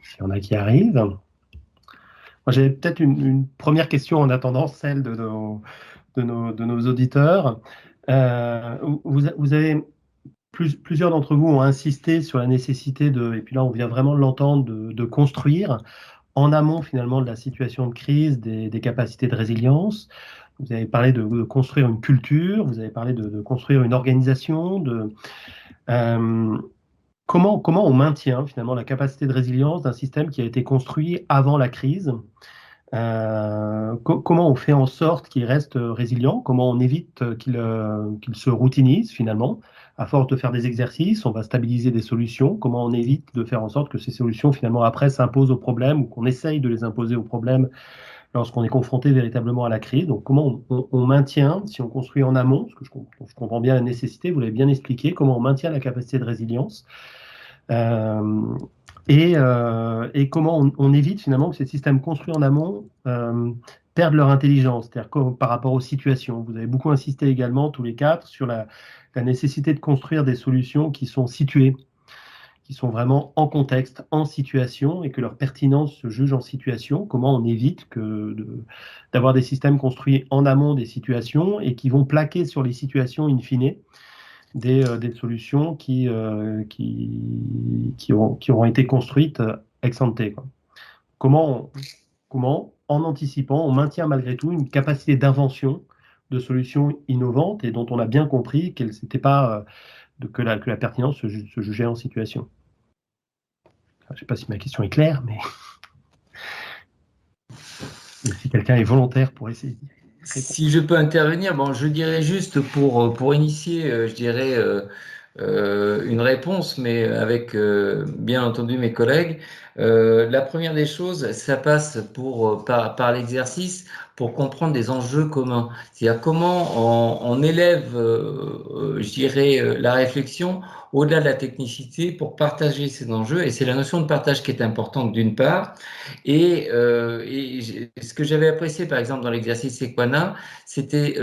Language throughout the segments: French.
s'il y en a qui arrivent. Moi, j'ai peut-être une première question en attendant celle de nos auditeurs. Vous avez plusieurs d'entre vous ont insisté sur la nécessité et puis là on vient vraiment de l'entendre, de construire en amont finalement de la situation de crise des capacités de résilience. Vous avez parlé de construire une culture, vous avez parlé de construire une organisation, euh, comment on maintient finalement la capacité de résilience d'un système qui a été construit avant la crise. Comment on fait en sorte qu'il reste résilient? Comment on évite qu'il se routinise finalement? À force de faire des exercices, on va stabiliser des solutions. Comment on évite de faire en sorte que ces solutions finalement après s'imposent aux problèmes ou qu'on essaye de les imposer aux problèmes lorsqu'on est confronté véritablement à la crise? Donc comment on maintient, si on construit en amont, parce que je comprends bien la nécessité, vous l'avez bien expliqué, comment on maintient la capacité de résilience euh, et comment on évite finalement que ces systèmes construits en amont perdent leur intelligence, c'est-à-dire par rapport aux situations. Vous avez beaucoup insisté également, tous les quatre, sur la nécessité de construire des solutions qui sont situées, qui sont vraiment en contexte, en situation, et que leur pertinence se juge en situation. Comment on évite d'avoir des systèmes construits en amont des situations et qui vont plaquer sur les situations in fine des solutions qui auront été construites ex ante, quoi. Comment, en anticipant, on maintient malgré tout une capacité d'invention de solutions innovantes et dont on a bien compris qu'elle n'était pas que la pertinence se jugeait en situation. Je ne sais pas si ma question est claire, mais si quelqu'un est volontaire pour essayer d'y répondre. Si je peux intervenir, bon, je dirais juste pour initier, je dirais une réponse, mais avec bien entendu mes collègues. La première des choses, ça passe par l'exercice pour comprendre des enjeux communs. C'est-à-dire comment on élève, je dirais, la réflexion au-delà de la technicité pour partager ces enjeux. Et c'est la notion de partage qui est importante d'une part. Et ce que j'avais apprécié, par exemple, dans l'exercice Equana, c'était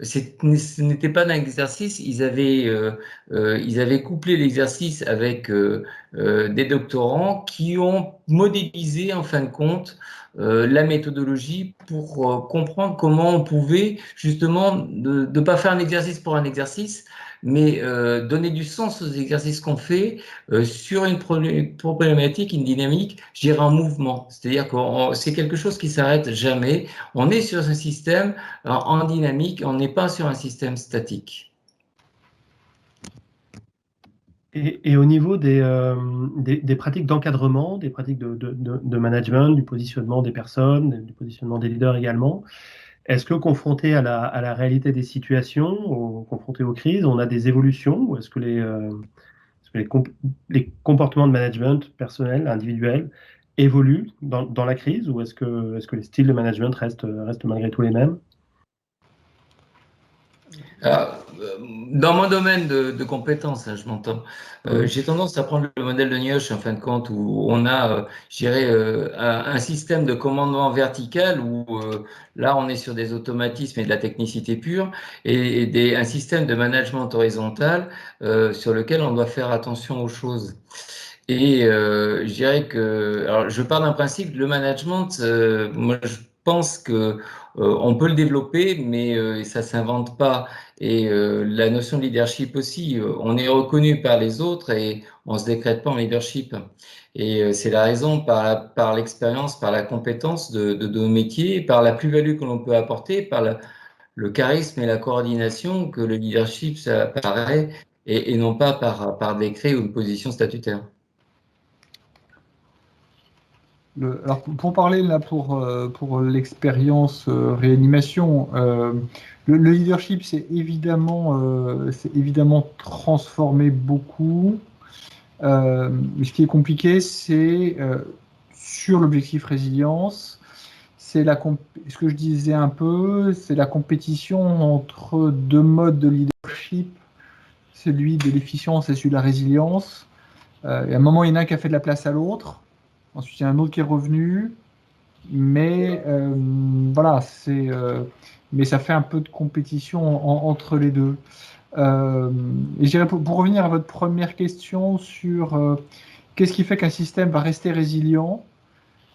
ce n'était pas un exercice, ils avaient couplé l'exercice avec des doctorants qui ont modélisé en fin de compte la méthodologie pour comprendre comment on pouvait justement ne pas faire un exercice pour un exercice, mais donner du sens aux exercices qu'on fait sur une problématique, une dynamique, je dirais en mouvement. C'est-à-dire que c'est quelque chose qui s'arrête jamais. On est sur un système en dynamique, on n'est pas sur un système statique. Et au niveau des pratiques d'encadrement, des pratiques de management, du positionnement des personnes, du positionnement des leaders également, est-ce que confronté à la réalité des situations, confronté aux crises, on a des évolutions ou est-ce que les comportements de management personnels, individuels, évoluent dans la crise ou est-ce que les styles de management restent malgré tout les mêmes? Alors, dans mon domaine de compétences, hein, je m'entends, Mhm. j'ai tendance à prendre le modèle de Nioche, en fin de compte, où on a, je dirais, un système de commandement vertical où là, on est sur des automatismes et de la technicité pure, et un système de management horizontal sur lequel on doit faire attention aux choses. Et je dirais que, alors je pars d'un principe, le management, moi je pense que on peut le développer, mais ça s'invente pas. Et la notion de leadership aussi, on est reconnu par les autres et on se décrète pas en leadership. Et c'est la raison par l'expérience, par la compétence de nos métiers, par la plus-value que l'on peut apporter, le charisme et la coordination que le leadership ça apparaît et non pas par décret ou une position statutaire. Alors pour parler là pour l'expérience réanimation, le leadership c'est évidemment transformé beaucoup. Ce qui est compliqué, c'est sur l'objectif résilience, ce que je disais un peu, c'est la compétition entre deux modes de leadership, celui de l'efficience et celui de la résilience. Et à un moment, il y en a un qui a fait de la place à l'autre. Ensuite, il y a un autre qui est revenu. Mais voilà, mais ça fait un peu de compétition entre les deux. Et je dirais pour revenir à votre première question sur qu'est-ce qui fait qu'un système va rester résilient?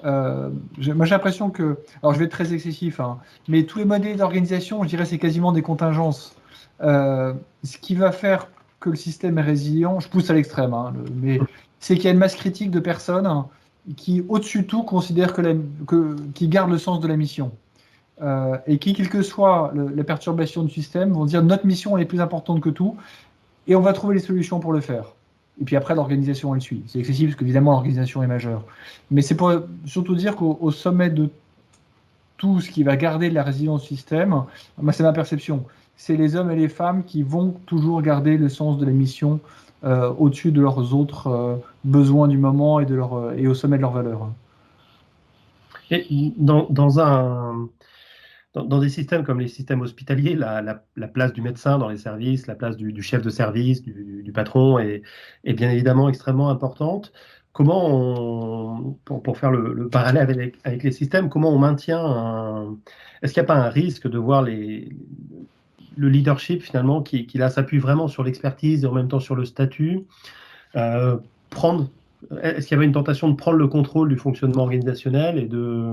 Moi, j'ai l'impression que, alors je vais être très excessif, hein, mais tous les modèles d'organisation, je dirais, c'est quasiment des contingences. Ce qui va faire que le système est résilient, je pousse à l'extrême, hein, mais c'est qu'il y a une masse critique de personnes qui, au-dessus de tout, considèrent qui gardent le sens de la mission. Et qui, quelle que soit la perturbation du système, vont dire notre mission elle est plus importante que tout, et on va trouver les solutions pour le faire. Et puis après, l'organisation, elle suit. C'est excessif parce qu'évidemment, l'organisation est majeure. Mais c'est pour surtout dire qu'au sommet de tout ce qui va garder de la résilience du système, moi, c'est ma perception, c'est les hommes et les femmes qui vont toujours garder le sens de la mission au-dessus de leurs autres besoins du moment et au sommet de leurs valeurs. Et dans des systèmes comme les systèmes hospitaliers, la place du médecin dans les services, la place du chef de service, du patron est bien évidemment extrêmement importante. Pour faire le parallèle avec les systèmes, comment on maintient est-ce qu'il n'y a pas un risque de voir le leadership finalement qui là s'appuie vraiment sur l'expertise et en même temps sur le statut, est-ce qu'il y avait une tentation de prendre le contrôle du fonctionnement organisationnel et de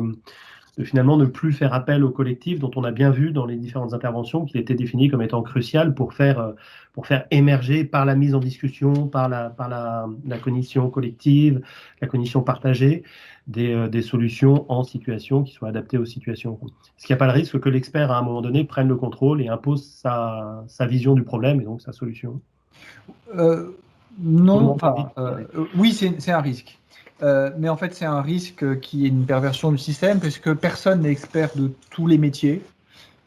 finalement ne plus faire appel au collectif dont on a bien vu dans les différentes interventions qu'il était défini comme étant crucial pour faire émerger par la mise en discussion, par la cognition collective, la cognition partagée, des solutions en situation qui soient adaptées aux situations. Est-ce qu'il n'y a pas le risque que l'expert, à un moment donné, prenne le contrôle et impose sa vision du problème et donc sa solution? Non, oui, c'est un risque. Mais en fait, c'est un risque qui est une perversion du système, puisque personne n'est expert de tous les métiers,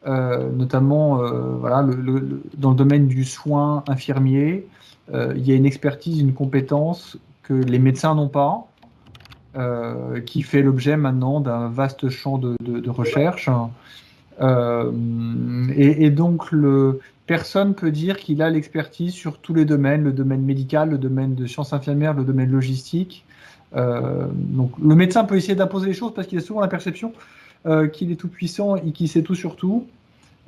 notamment voilà, dans le domaine du soin infirmier. Il y a une expertise, une compétence que les médecins n'ont pas, qui fait l'objet maintenant d'un vaste champ de recherche. Et donc, personne peut dire qu'il a l'expertise sur tous les domaines, le domaine médical, le domaine de sciences infirmières, le domaine logistique. Donc, le médecin peut essayer d'imposer les choses parce qu'il a souvent la perception qu'il est tout puissant et qu'il sait tout sur tout.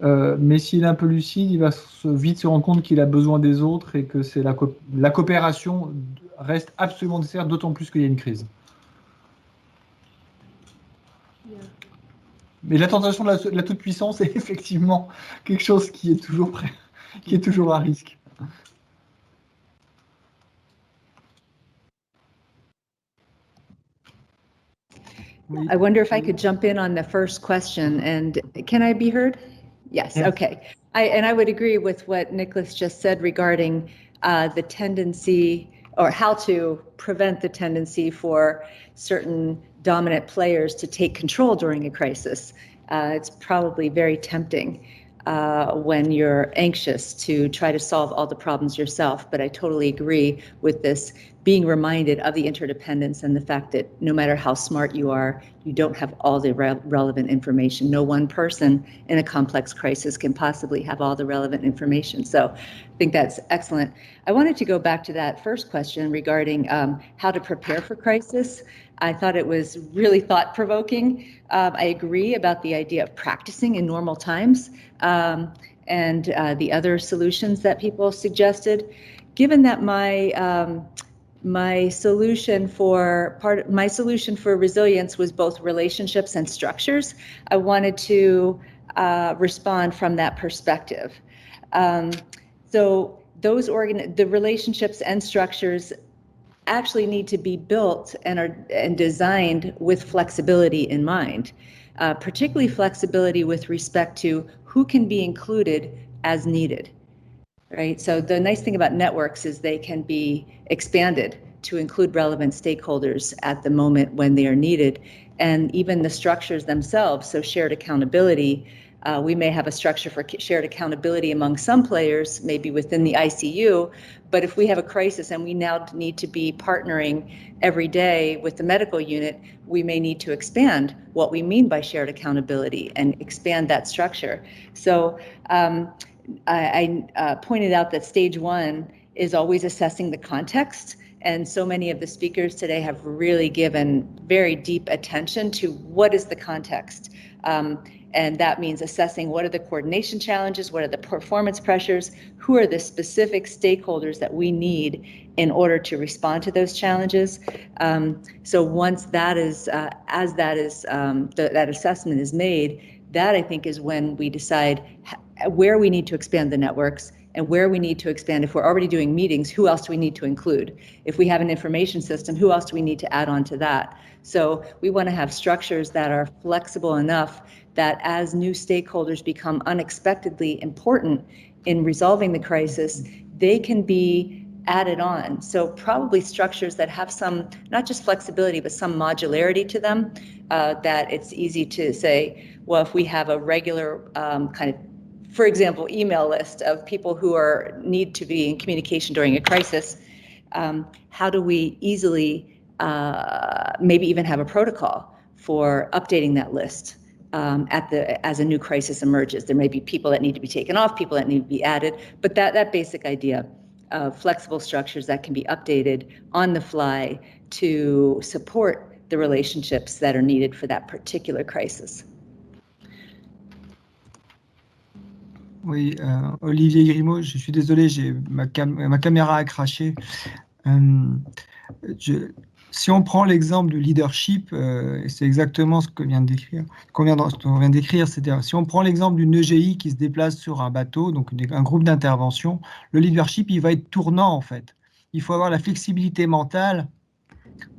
Mais s'il est un peu lucide, il va vite se rendre compte qu'il a besoin des autres et que la coopération reste absolument nécessaire, d'autant plus qu'il y a une crise. Mais la tentation de la toute-puissance est effectivement quelque chose qui est toujours à risque. I wonder if I could jump in on the first question, and can I be heard? Yes, okay. I would agree with what Nicholas just said regarding the tendency, or how to prevent the tendency for certain dominant players to take control during a crisis. It's probably very tempting when you're anxious to try to solve all the problems yourself, but I totally agree with this, being reminded of the interdependence and the fact that no matter how smart you are, you don't have all the relevant information. No one person in a complex crisis can possibly have all the relevant information. So I think that's excellent. I wanted to go back to that first question regarding how to prepare for crisis. I thought it was really thought-provoking. I agree about the idea of practicing in normal times and the other solutions that people suggested. Given that my solution for resilience was both relationships and structures, I wanted to respond from that perspective. So the relationships and structures actually need to be built and designed with flexibility in mind, particularly flexibility with respect to who can be included as needed. Right. So the nice thing about networks is they can be expanded to include relevant stakeholders at the moment when they are needed, and even the structures themselves. So shared accountability, we may have a structure for shared accountability among some players, maybe within the ICU, but if we have a crisis and we now need to be partnering every day with the medical unit, we may need to expand what we mean by shared accountability and expand that structure. So I pointed out that stage one is always assessing the context, and so many of the speakers today have really given very deep attention to what is the context. And that means assessing what are the coordination challenges, what are the performance pressures, who are the specific stakeholders that we need in order to respond to those challenges. So once that is, that assessment is made, that I think is when we decide where we need to expand the networks and where we need to expand. If we're already doing meetings, who else do we need to include? If we have an information system, who else do we need to add on to that? So we want to have structures that are flexible enough that as new stakeholders become unexpectedly important in resolving the crisis, they can be added on. So probably structures that have some, not just flexibility, but some modularity to them, that it's easy to say, well, if we have a regular kind of, for example, email list of people who need to be in communication during a crisis, how do we easily maybe even have a protocol for updating that list as a new crisis emerges? There may be people that need to be taken off, people that need to be added, but that basic idea of flexible structures that can be updated on the fly to support the relationships that are needed for that particular crisis. Oui, Olivier Grimaud, je suis désolé, ma caméra a craché. Si on prend l'exemple du leadership, c'est exactement ce qu'on vient de décrire, c'est-à-dire si on prend l'exemple d'une EGI qui se déplace sur un bateau, donc un groupe d'intervention, le leadership, il va être tournant en fait. Il faut avoir la flexibilité mentale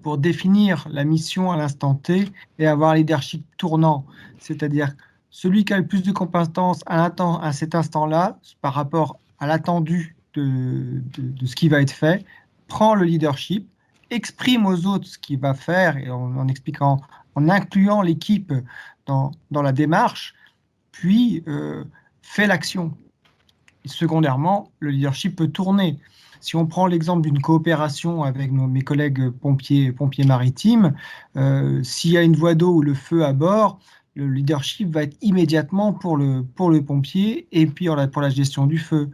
pour définir la mission à l'instant T et avoir un leadership tournant, c'est-à-dire celui qui a le plus de compétences à cet instant-là, par rapport à l'attendu de ce qui va être fait, prend le leadership, exprime aux autres ce qu'il va faire et en expliquant, en incluant l'équipe dans la démarche, puis fait l'action. Secondairement, le leadership peut tourner. Si on prend l'exemple d'une coopération avec mes collègues pompiers maritimes, s'il y a une voie d'eau ou le feu à bord, le leadership va être immédiatement pour le pompier et puis pour la gestion du feu.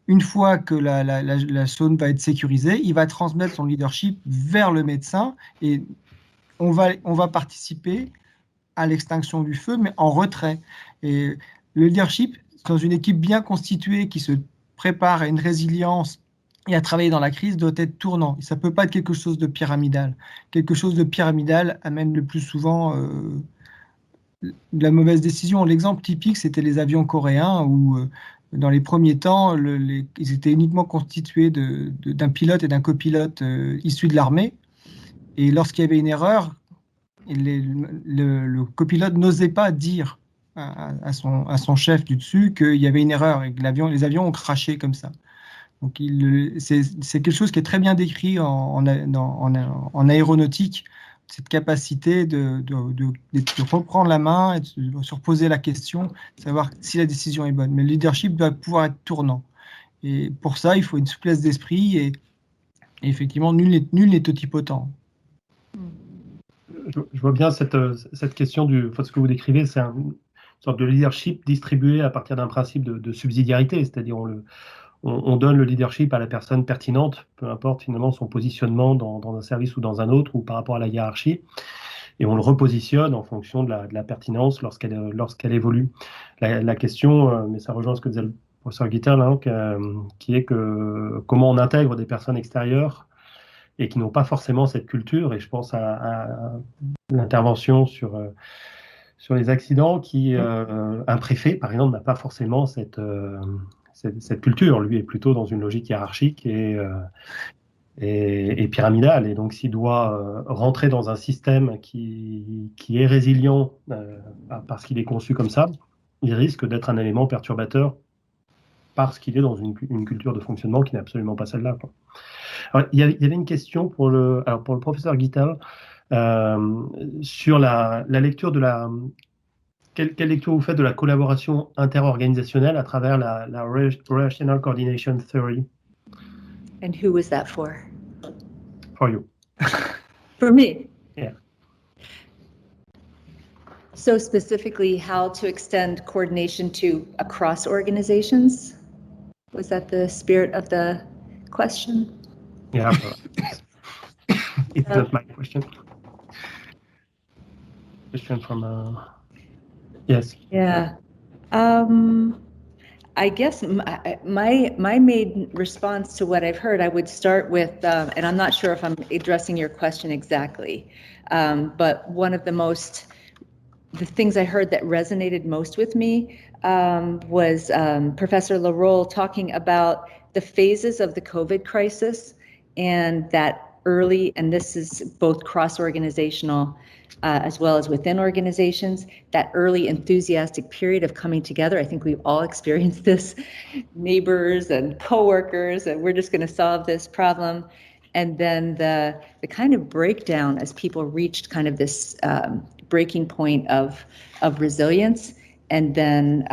Une fois que la zone va être sécurisée, il va transmettre son leadership vers le médecin et on va participer à l'extinction du feu, mais en retrait. Et le leadership, dans une équipe bien constituée qui se prépare à une résilience et à travailler dans la crise, doit être tournant. Et ça ne peut pas être quelque chose de pyramidal. Quelque chose de pyramidal amène le plus souvent de la mauvaise décision. L'exemple typique, c'était les avions coréens où, dans les premiers temps, ils étaient uniquement constitués d'un pilote et d'un copilote issus de l'armée. Et lorsqu'il y avait une erreur, le copilote n'osait pas dire à son chef du dessus qu'il y avait une erreur et que les avions ont craché comme ça. Donc c'est quelque chose qui est très bien décrit en aéronautique, cette capacité de reprendre la main et de se reposer la question, de savoir si la décision est bonne. Mais le leadership doit pouvoir être tournant. Et pour ça, il faut une souplesse d'esprit et effectivement, nul n'est totipotent. Je vois bien cette question ce que vous décrivez, c'est une sorte de leadership distribué à partir d'un principe de subsidiarité, c'est-à-dire on donne le leadership à la personne pertinente, peu importe finalement son positionnement dans un service ou dans un autre ou par rapport à la hiérarchie, et on le repositionne en fonction de la pertinence lorsqu'elle évolue. La question, mais ça rejoint ce que disait le professeur Guittel, qui est que comment on intègre des personnes extérieures et qui n'ont pas forcément cette culture, et je pense à l'intervention sur les accidents, un préfet, par exemple, n'a pas forcément cette culture. Lui est plutôt dans une logique hiérarchique et pyramidale. Et donc, s'il doit rentrer dans un système qui est résilient parce qu'il est conçu comme ça, il risque d'être un élément perturbateur parce qu'il est dans une culture de fonctionnement qui n'est absolument pas celle-là. Alors, il y avait une question pour le professeur Guittel sur la lecture quelle lecture vous faites de la collaboration interorganisationnelle à travers la Relational Coordination Theory? And who was that for? For you. For me? Yeah. So specifically, how to extend coordination to across organizations? Was that the spirit of the question? Yeah, it's not my question. Question from Yes. Yeah. I guess my main response to what I've heard, I would start with, and I'm not sure if I'm addressing your question exactly, but one of the things I heard that resonated most with me was Professor Larolle talking about the phases of the COVID crisis, and that early, and this is both cross-organizational as well as within organizations, that early enthusiastic period of coming together. I think we've all experienced this, neighbors and coworkers, and we're just going to solve this problem. And then the kind of breakdown as people reached kind of this breaking point of resilience, and then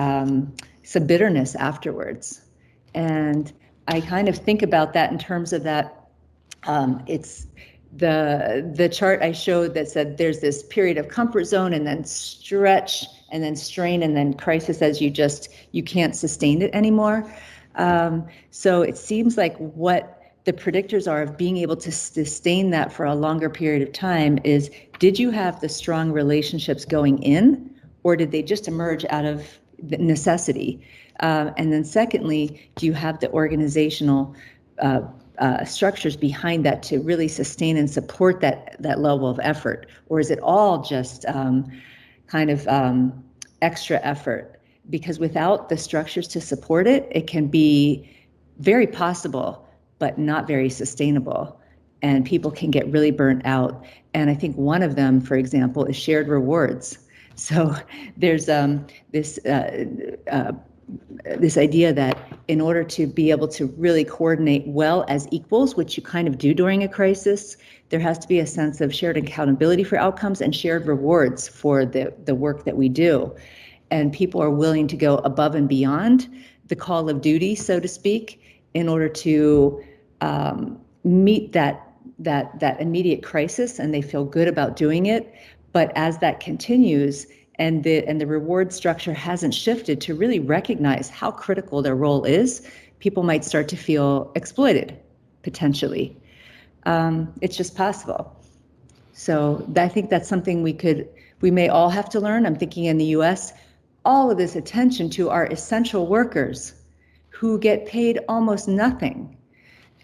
some bitterness afterwards. And I kind of think about that in terms of that. It's the chart I showed that said there's this period of comfort zone and then stretch and then strain and then crisis as you can't sustain it anymore. So it seems like what the predictors are of being able to sustain that for a longer period of time is, did you have the strong relationships going in, or did they just emerge out of necessity? And then secondly, do you have the organizational structures behind that to really sustain and support that level of effort? Or is it all just kind of extra effort? Because without the structures to support it, it can be very possible, but not very sustainable. And people can get really burnt out. And I think one of them, for example, is shared rewards. So there's this idea that in order to be able to really coordinate well as equals, which you kind of do during a crisis, there has to be a sense of shared accountability for outcomes and shared rewards for the work that we do. And people are willing to go above and beyond the call of duty, so to speak, in order to meet that immediate crisis, and they feel good about doing it. But as that continues, and the reward structure hasn't shifted to really recognize how critical their role is, people might start to feel exploited, potentially. It's just possible. So I think that's something we may all have to learn. I'm thinking in the US, all of this attention to our essential workers who get paid almost nothing.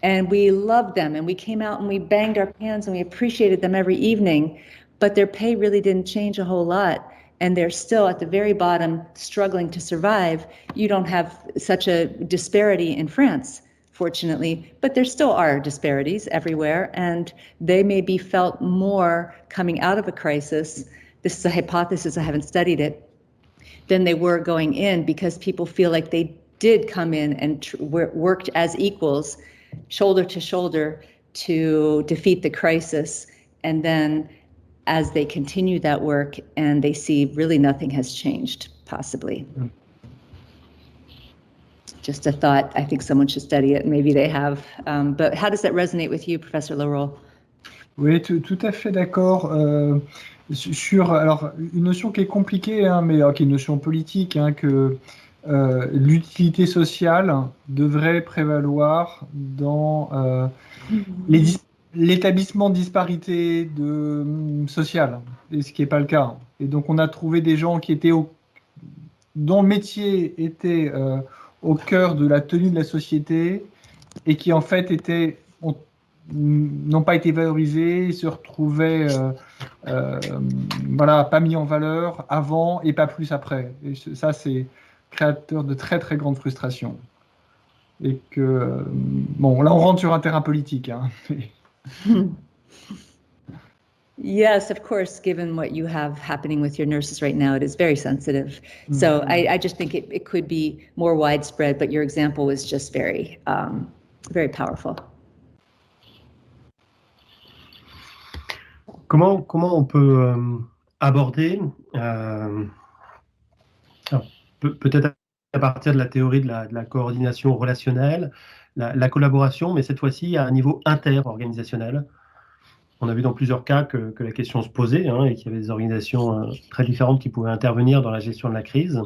And we loved them, and we came out and we banged our pans and we appreciated them every evening, but their pay really didn't change a whole lot. And they're still at the very bottom, struggling to survive. You don't have such a disparity in France, fortunately, but there still are disparities everywhere, and they may be felt more coming out of a crisis. This is a hypothesis, I haven't studied it, than they were going in, because people feel like they did come in and worked as equals, shoulder to shoulder, to defeat the crisis. And then as they continue that work and they see really nothing has changed, possibly. Just a thought. I think someone should study it. Maybe they have. But how does that resonate with you, Professor Larolle? Oui, tout à fait d'accord. Sur alors, une notion qui est compliquée, hein, mais qui est une notion politique, hein, que l'utilité sociale devrait prévaloir dans l'établissement de disparités sociales, et ce qui n'est pas le cas. Et donc on a trouvé des gens qui étaient dont le métier était au cœur de la tenue de la société, et qui en fait n'ont pas été valorisés, se retrouvaient voilà, pas mis en valeur avant et pas plus après. Et ça, c'est créateur de très très grandes frustrations. Et que, bon, là on rentre sur un terrain politique, hein. Yes, of course, given what you have happening with your nurses right now, it is very sensitive. So I just think it could be more widespread, but your example was just very, very powerful. Comment on peut aborder, peut-être à partir de la théorie de la coordination relationnelle, la collaboration, mais cette fois-ci à un niveau interorganisationnel. On a vu dans plusieurs cas que la question se posait, hein, et qu'il y avait des organisations très différentes qui pouvaient intervenir dans la gestion de la crise.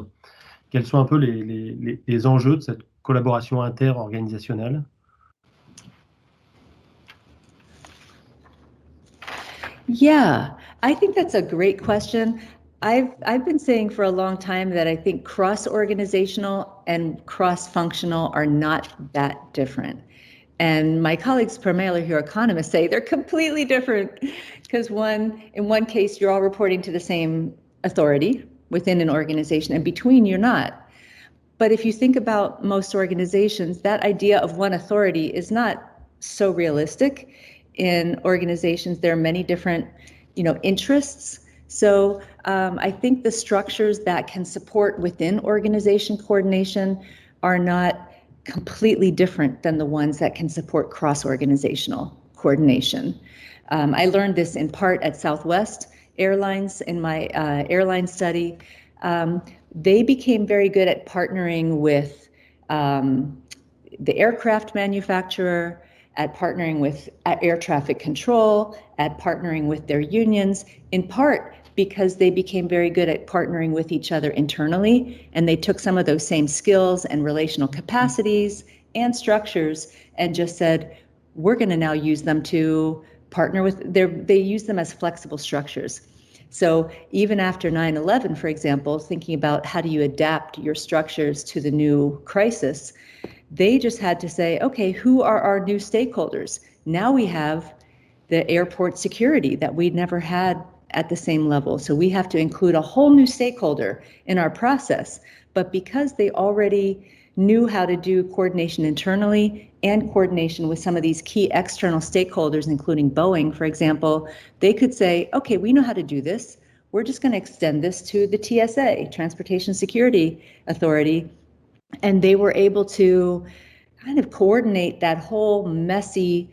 Quels sont un peu les enjeux de cette collaboration interorganisationnelle? Yeah, I think that's a great question. I've been saying for a long time that I think cross-organizational and cross-functional are not that different. And my colleagues, primarily here economists, say they're completely different because in one case, you're all reporting to the same authority within an organization, and between you're not. But if you think about most organizations, that idea of one authority is not so realistic. In organizations, there are many different, interests. So I think the structures that can support within organization coordination are not completely different than the ones that can support cross-organizational coordination. I learned this in part at Southwest Airlines in my airline study. They became very good at partnering with the aircraft manufacturer, at partnering with air traffic control, at partnering with their unions, in part because they became very good at partnering with each other internally, and they took some of those same skills and relational capacities and structures and just said, we're going to now use them to partner with, they use them as flexible structures. So even after 9/11, for example, thinking about how do you adapt your structures to the new crisis, they just had to say, okay, who are our new stakeholders? Now we have the airport security that we'd never had at the same level. So we have to include a whole new stakeholder in our process. But because they already knew how to do coordination internally and coordination with some of these key external stakeholders, including Boeing, for example, they could say, okay, we know how to do this. We're just going to extend this to the TSA, Transportation Security Authority. And they were able to kind of coordinate that whole messy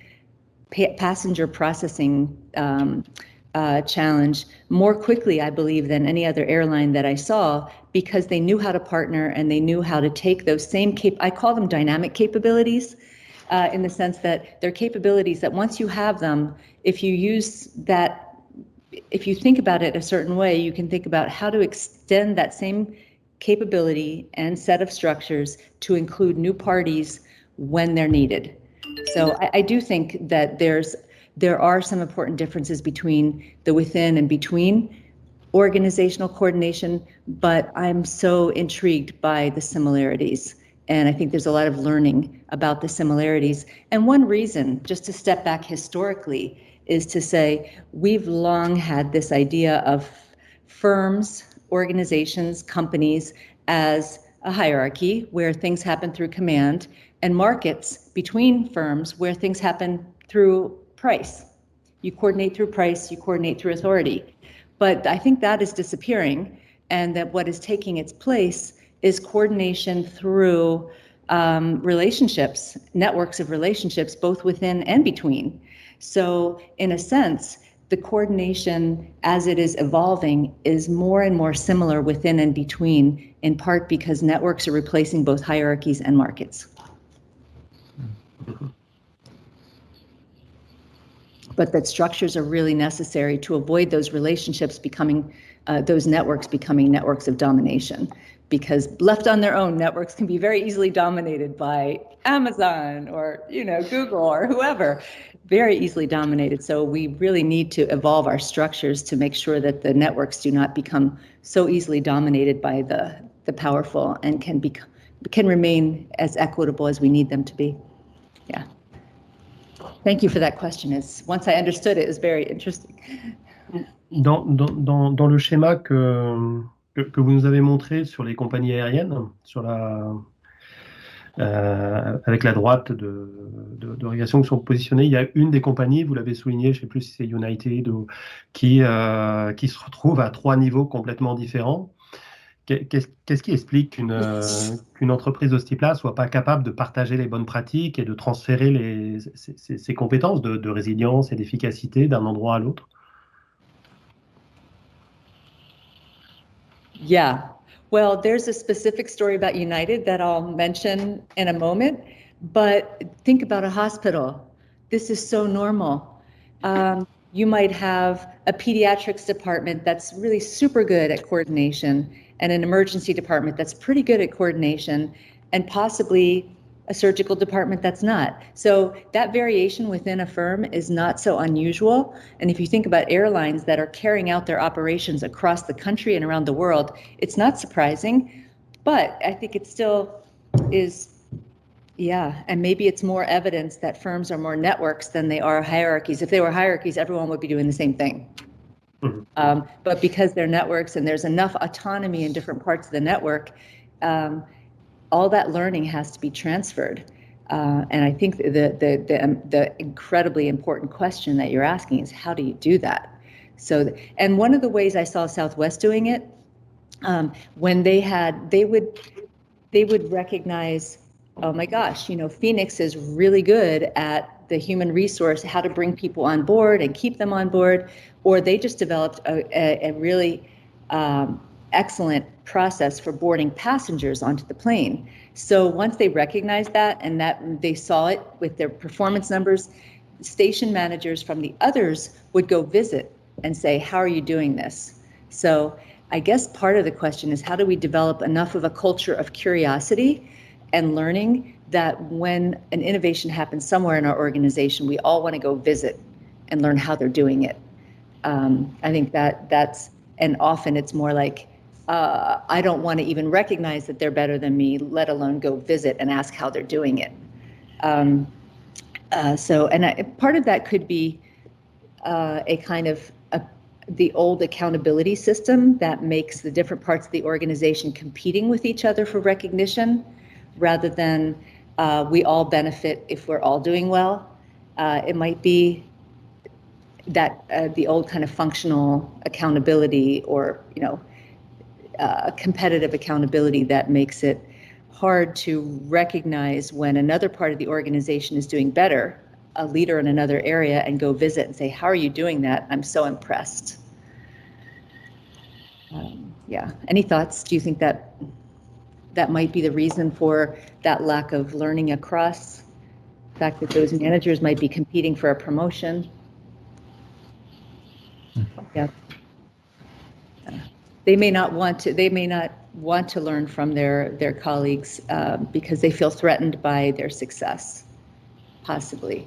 passenger processing challenge more quickly, I believe, than any other airline that I saw, because they knew how to partner and they knew how to take those same I call them dynamic capabilities, in the sense that they're capabilities that once you have them, if you use that, if you think about it a certain way, you can think about how to extend that same capability and set of structures to include new parties when they're needed. So I do think that there are some important differences between the within and between organizational coordination, but I'm so intrigued by the similarities. And I think there's a lot of learning about the similarities. And one reason, just to step back historically, is to say we've long had this idea of firms, organizations, companies as a hierarchy where things happen through command, and markets between firms where things happen through price. You coordinate through price, you coordinate through authority. But I think that is disappearing, and that what is taking its place is coordination through relationships, networks of relationships, both within and between. So in a sense, the coordination as it is evolving is more and more similar within and between, in part because networks are replacing both hierarchies and markets. But that structures are really necessary to avoid those relationships becoming, those networks becoming networks of domination. Because left on their own, networks can be very easily dominated by Amazon or Google or whoever, very easily dominated. So we really need to evolve our structures to make sure that the networks do not become so easily dominated by the powerful, and can remain as equitable as we need them to be. Yeah. Thank you for that question. Once I understood it, it was very interesting. Dans le schéma que vous nous avez montré sur les compagnies aériennes, avec la droite de régulation qui sont positionnées, il y a une des compagnies, vous l'avez souligné, je ne sais plus si c'est United, qui se retrouve à 3 niveaux complètement différents. Qu'est-ce qui explique qu'une entreprise de ce type-là soit pas capable de partager les bonnes pratiques et de transférer ces compétences de résilience et d'efficacité d'un endroit à l'autre? Yeah, well, there's a specific story about United that I'll mention in a moment, but think about a hospital. This is so normal. You might have a pediatrics department that's really super good at coordination, and an emergency department that's pretty good at coordination, and possibly a surgical department that's not. So that variation within a firm is not so unusual. And if you think about airlines that are carrying out their operations across the country and around the world, it's not surprising, but I think it still is, yeah, and maybe it's more evidence that firms are more networks than they are hierarchies. If they were hierarchies, everyone would be doing the same thing. But because they're networks and there's enough autonomy in different parts of the network, all that learning has to be transferred. And I think the incredibly important question that you're asking is, how do you do that? So, and one of the ways I saw Southwest doing it, when they would recognize, oh my gosh, Phoenix is really good at the human resource, how to bring people on board and keep them on board, or they just developed a really excellent process for boarding passengers onto the plane. So once they recognized that and that they saw it with their performance numbers, station managers from the others would go visit and say, how are you doing this? So I guess part of the question is, how do we develop enough of a culture of curiosity and learning that when an innovation happens somewhere in our organization, we all want to go visit and learn how they're doing it. I think that's, and often it's more like, I don't want to even recognize that they're better than me, let alone go visit and ask how they're doing it. Part of that could be a kind of the old accountability system that makes the different parts of the organization competing with each other for recognition, rather than we all benefit if we're all doing well. It might be that the old kind of functional accountability, or competitive accountability, that makes it hard to recognize when another part of the organization is doing better, a leader in another area, and go visit and say, how are you doing that? I'm so impressed. Yeah, any thoughts? Do you think that might be the reason for that lack of learning across? The fact that those managers might be competing for a promotion? Yeah. They may not want to learn from their colleagues because they feel threatened by their success, possibly.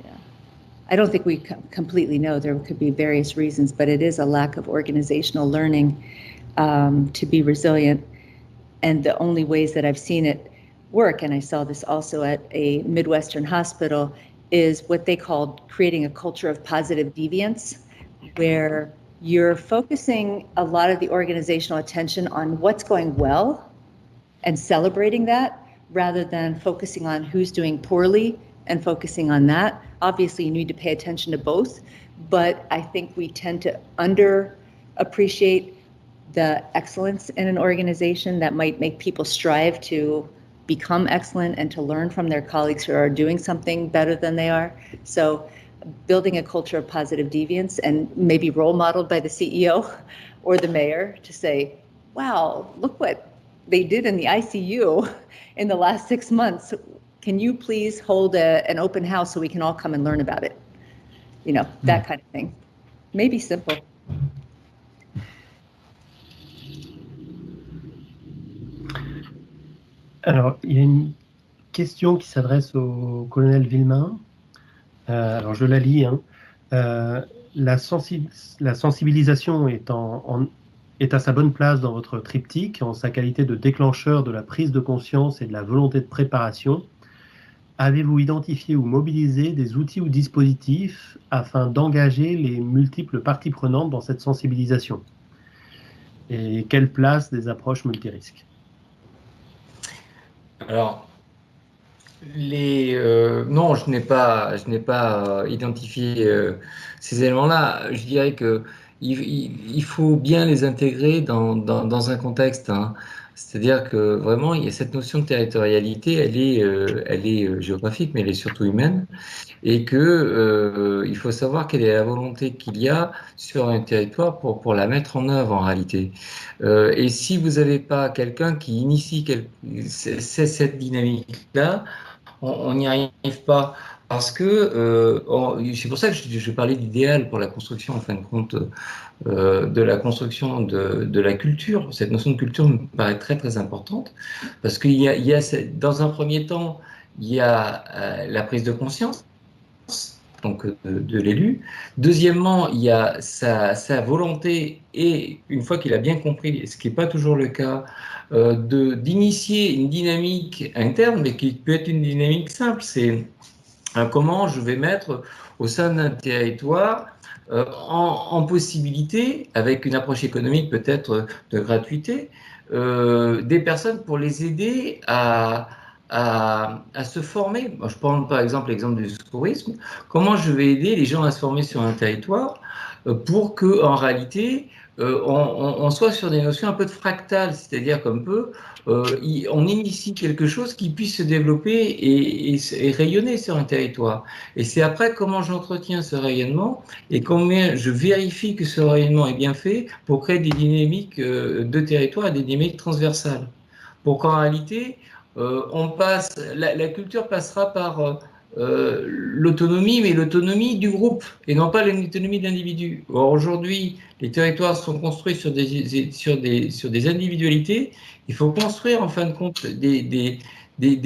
Yeah, I don't think we completely know. There could be various reasons, but it is a lack of organizational learning to be resilient. And the only ways that I've seen it work, and I saw this also at a Midwestern hospital, is what they called creating a culture of positive deviance, where you're focusing a lot of the organizational attention on what's going well and celebrating that, rather than focusing on who's doing poorly and focusing on that. Obviously, you need to pay attention to both, but I think we tend to underappreciate the excellence in an organization that might make people strive to become excellent and to learn from their colleagues who are doing something better than they are. So building a culture of positive deviance, and maybe role modeled by the CEO or the mayor, to say, wow, look what they did in the ICU in the last 6 months. Can you please hold an open house so we can all come and learn about it? That kind of thing. Maybe simple. Alors, il y a une question qui s'adresse au colonel Villemain. Alors, je la lis. La sensibilisation est à sa bonne place dans votre triptyque, en sa qualité de déclencheur de la prise de conscience et de la volonté de préparation. Avez-vous identifié ou mobilisé des outils ou dispositifs afin d'engager les multiples parties prenantes dans cette sensibilisation? Et quelle place des approches multirisques? Alors, non, je n'ai pas identifié ces éléments-là. Je dirais que il faut bien les intégrer dans un contexte. C'est-à-dire que vraiment, il y a cette notion de territorialité, elle est géographique, mais elle est surtout humaine, et que il faut savoir quelle est la volonté qu'il y a sur un territoire pour la mettre en œuvre en réalité. Et si vous n'avez pas quelqu'un qui initie cette dynamique-là, on n'y arrive pas. Parce que c'est pour ça que je parlais d'idéal pour la construction, en fin de compte, de la construction de la culture. Cette notion de culture me paraît très très importante, parce qu'il y a dans un premier temps, il y a la prise de conscience, donc de l'élu. Deuxièmement, il y a sa volonté, et une fois qu'il a bien compris, ce qui n'est pas toujours le cas, d'initier une dynamique interne, mais qui peut être une dynamique simple. C'est comment je vais mettre au sein d'un territoire en possibilité, avec une approche économique peut-être de gratuité, des personnes pour les aider à se former. Moi, je prends par exemple l'exemple du secourisme. Comment je vais aider les gens à se former sur un territoire pour que, en réalité, on soit sur des notions un peu de fractales, c'est-à-dire qu'on peut on initie quelque chose qui puisse se développer et rayonner sur un territoire. Et c'est après comment j'entretiens ce rayonnement et combien je vérifie que ce rayonnement est bien fait pour créer des dynamiques de territoire et des dynamiques transversales. Pour qu'en réalité, la culture passera par l'autonomie, mais l'autonomie du groupe et non pas l'autonomie de l'individu. Or, aujourd'hui, les territoires sont construits sur des individualités. Il faut construire, en fin de compte, des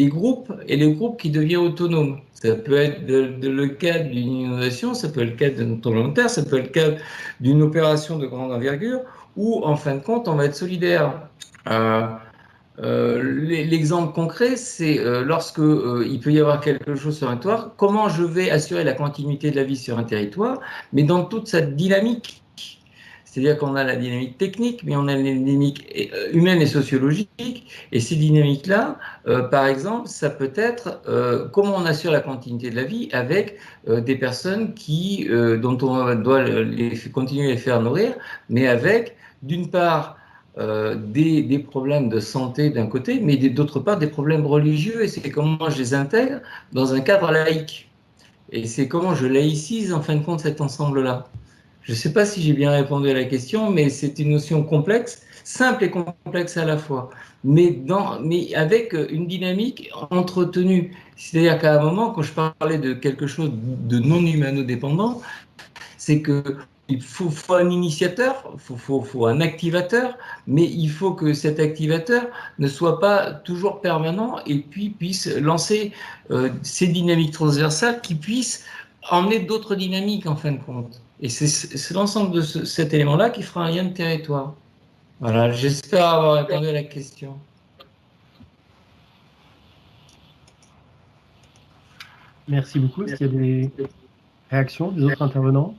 groupes, et les groupes qui deviennent autonomes. Ça peut être le cas d'une inondation, ça peut être le cas d'un tremblement de terre, ça peut être le cas d'une opération de grande envergure, où, en fin de compte, on va être solidaire. L'exemple concret, c'est lorsque il peut y avoir quelque chose sur un territoire, comment je vais assurer la continuité de la vie sur un territoire, mais dans toute sa dynamique. C'est-à-dire qu'on a la dynamique technique, mais on a la dynamique humaine et sociologique. Et ces dynamiques-là, par exemple, ça peut être comment on assure la continuité de la vie avec des personnes dont on doit continuer à les faire nourrir, mais avec, d'une part, des problèmes de santé d'un côté, mais d'autre part des problèmes religieux, et c'est comment je les intègre dans un cadre laïque. Et c'est comment je laïcise en fin de compte cet ensemble-là. Je ne sais pas si j'ai bien répondu à la question, mais c'est une notion complexe, simple et complexe à la fois, mais avec une dynamique entretenue. C'est-à-dire qu'à un moment, quand je parlais de quelque chose de non humano-dépendant, c'est qu'il faut un initiateur, faut un activateur, mais il faut que cet activateur ne soit pas toujours permanent et puis puisse lancer ces dynamiques transversales qui puissent emmener d'autres dynamiques en fin de compte. Et c'est l'ensemble de cet élément-là qui fera un lien de territoire. Voilà, j'espère avoir répondu à la question. Merci beaucoup. Est-ce qu'il y a des réactions des autres intervenants?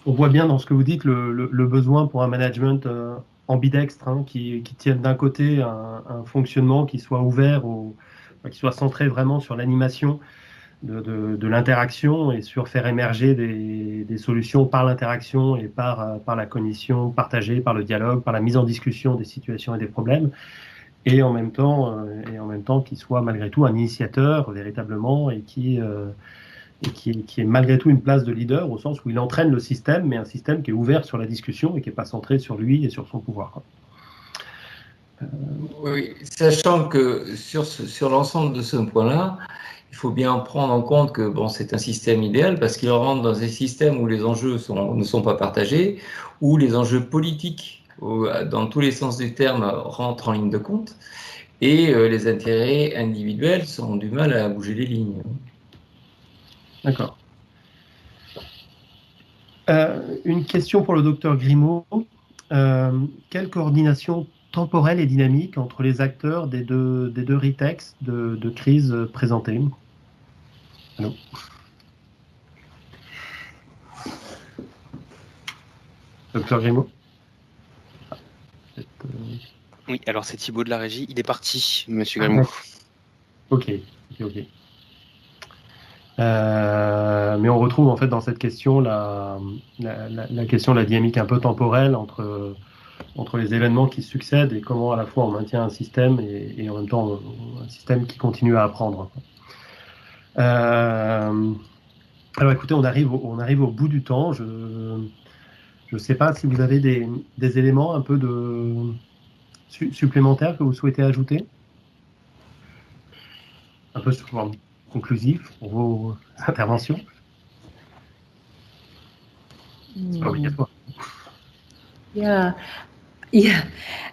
On voit bien dans ce que vous dites le besoin pour un management ambidextre, hein, qui tienne d'un côté un fonctionnement qui soit ouvert, qui soit centré vraiment sur l'animation de l'interaction et sur faire émerger des solutions par l'interaction et par la cognition partagée, par le dialogue, par la mise en discussion des situations et des problèmes, et en même temps qu'il soit malgré tout un initiateur véritablement et qui est malgré tout une place de leader au sens où il entraîne le système, mais un système qui est ouvert sur la discussion et qui n'est pas centré sur lui et sur son pouvoir. Oui, sachant que sur l'ensemble de ce point-là, il faut bien prendre en compte que bon, c'est un système idéal parce qu'il rentre dans un système où les enjeux ne sont pas partagés, où les enjeux politiques, dans tous les sens du terme, rentrent en ligne de compte, et les intérêts individuels ont du mal à bouger les lignes. D'accord. Une question pour le docteur Grimaud. Quelle coordination temporelle et dynamique entre les acteurs des deux retextes de crise présentés? Allô? Docteur Grimaud? Oui, alors c'est Thibaut de la régie. Il est parti, monsieur Grimaud. Ok. Mais on retrouve en fait dans cette question la question de la dynamique un peu temporelle entre les événements qui succèdent et comment à la fois on maintient un système et en même temps un système qui continue à apprendre. Alors écoutez, on arrive au bout du temps. Je ne sais pas si vous avez des éléments un peu supplémentaires que vous souhaitez ajouter? Un peu sur forme conclusif pour vos interventions? C'est pas obligatoire. Yeah. Yeah,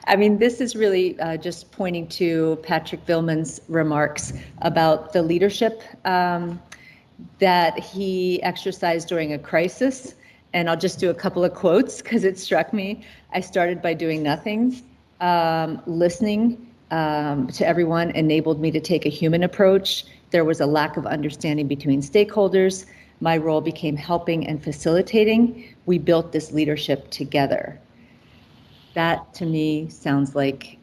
I mean, this is really just pointing to Patrick Villeman's remarks about the leadership that he exercised during a crisis. And I'll just do a couple of quotes because it struck me. I started by doing nothing. Listening to everyone enabled me to take a human approach. There was a lack of understanding between stakeholders. My role became helping and facilitating. We built this leadership together. That to me sounds like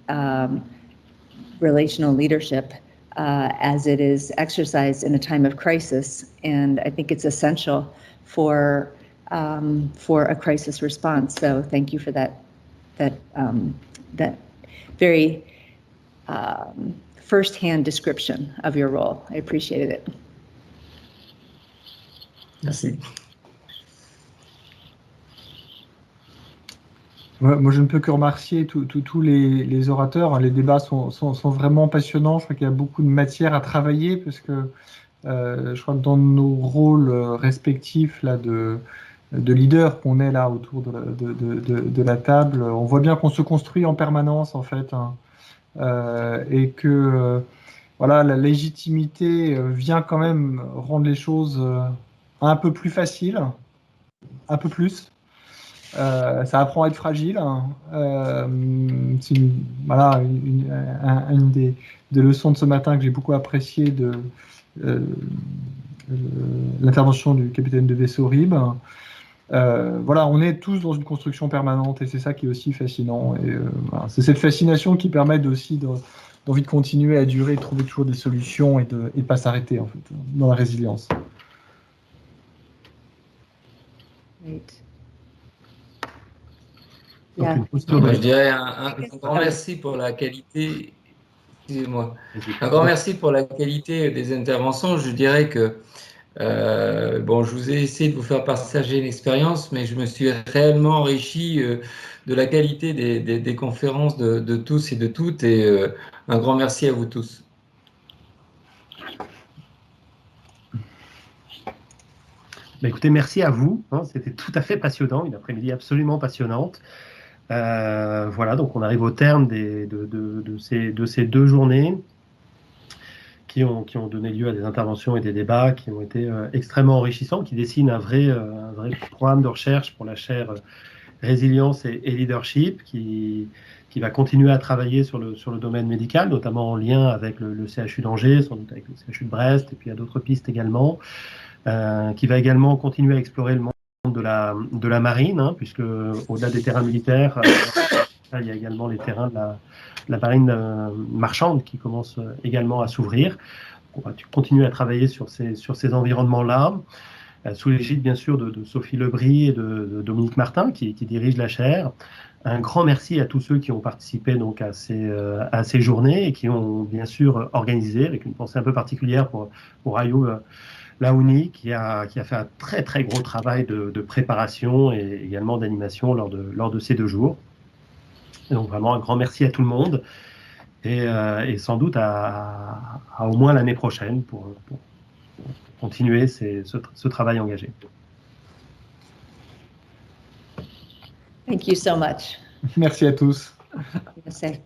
relational leadership as it is exercised in a time of crisis, and I think it's essential for a crisis response. So thank you for that very first-hand description of your role. I appreciated it. Merci. Moi, je ne peux que remercier tous les orateurs. Les débats sont vraiment passionnants. Je crois qu'il y a beaucoup de matière à travailler parce que je crois que dans nos rôles respectifs là, de leader qu'on est là autour de la table, on voit bien qu'on se construit en permanence en fait, hein, et que voilà, la légitimité vient quand même rendre les choses un peu plus faciles, un peu plus. Ça apprend à être fragile. Hein. C'est voilà, une des leçons de ce matin que j'ai beaucoup apprécié de l'intervention du capitaine de vaisseau RIB. Voilà, on est tous dans une construction permanente et c'est ça qui est aussi fascinant. Et voilà, c'est cette fascination qui permet aussi d'envie de continuer à durer, de trouver toujours des solutions et de pas s'arrêter en fait, dans la résilience. Great. Donc, une posture Moi, de- je dirais un grand merci pour la qualité. Excusez-moi. Un grand merci pour la qualité des interventions. Je dirais que bon, je vous ai essayé de vous faire partager l'expérience, mais je me suis réellement enrichi de la qualité des conférences de tous et de toutes. Et un grand merci à vous tous. Bah, écoutez, merci à vous. Hein, c'était tout à fait passionnant, une après-midi absolument passionnante. Voilà, donc on arrive au terme de ces 2 journées qui ont donné lieu à des interventions et des débats qui ont été extrêmement enrichissants, qui dessinent un vrai programme de recherche pour la chaire résilience et leadership qui va continuer à travailler sur le domaine médical, notamment en lien avec le CHU d'Angers, sans doute avec le CHU de Brest, et puis il y a d'autres pistes également, qui va également continuer à explorer le monde de la marine, hein, puisque au-delà des terrains militaires, il y a également les terrains de la marine marchande qui commencent également à s'ouvrir. On va continuer à travailler sur ces environnements-là, sous l'égide bien sûr de Sophie Lebris et de Dominique Martin qui dirige la chaire. Un grand merci à tous ceux qui ont participé donc à ces journées et qui ont bien sûr organisé, avec une pensée un peu particulière pour Ayou Laouni qui a fait un très très gros travail de préparation et également d'animation lors de ces 2 jours. Et donc vraiment un grand merci à tout le monde et sans doute à au moins l'année prochaine pour continuer ce travail engagé. Thank you so much. Merci à tous. Say.